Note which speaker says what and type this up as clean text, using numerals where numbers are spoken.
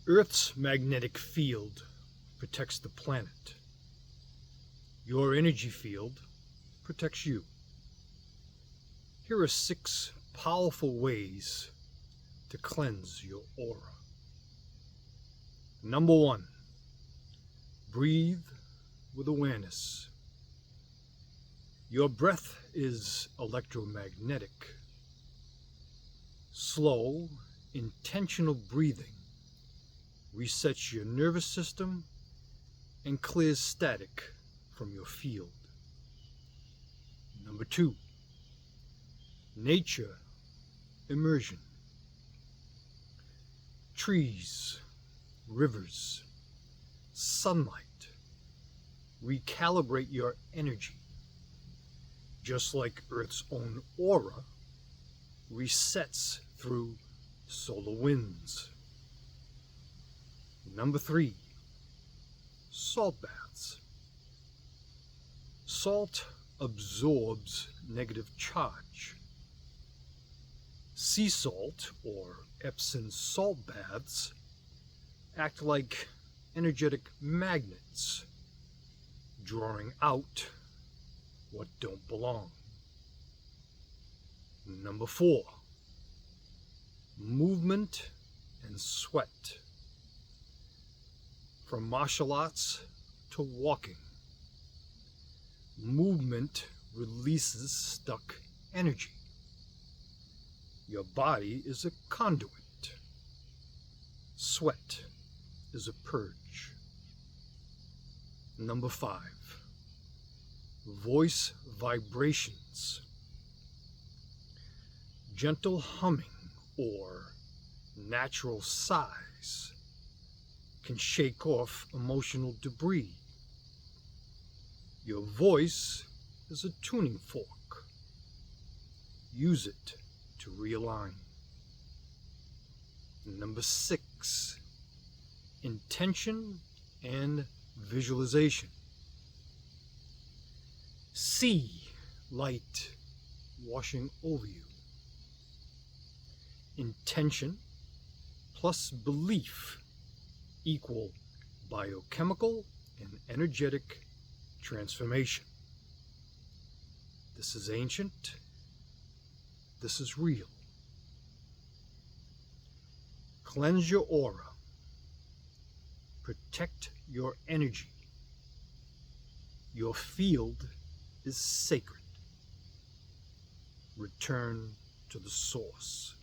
Speaker 1: Earth's magnetic field protects the planet. Your energy field protects you. Here are 6 powerful ways to cleanse your aura. Number 1, breathe with awareness. Your breath is electromagnetic. Slow, intentional breathing resets your nervous system and clears static from your field. Number 2, nature immersion. Trees, rivers, sunlight recalibrate your energy, just like Earth's own aura resets through solar winds. Number 3, salt baths. Salt absorbs negative charge. Sea salt, or Epsom salt baths, act like energetic magnets, drawing out what don't belong. Number 4, movement and sweat. From martial arts to walking, movement releases stuck energy. Your body is a conduit. Sweat is a purge. Number 5, voice vibrations. Gentle humming or natural sighs can shake off emotional debris. Your voice is a tuning fork. Use it to realign. Number 6, intention and visualization. See light washing over you. Intention plus belief equal biochemical and energetic transformation. This is ancient. This is real. Cleanse your aura. Protect your energy. Your field is sacred. Return to the source.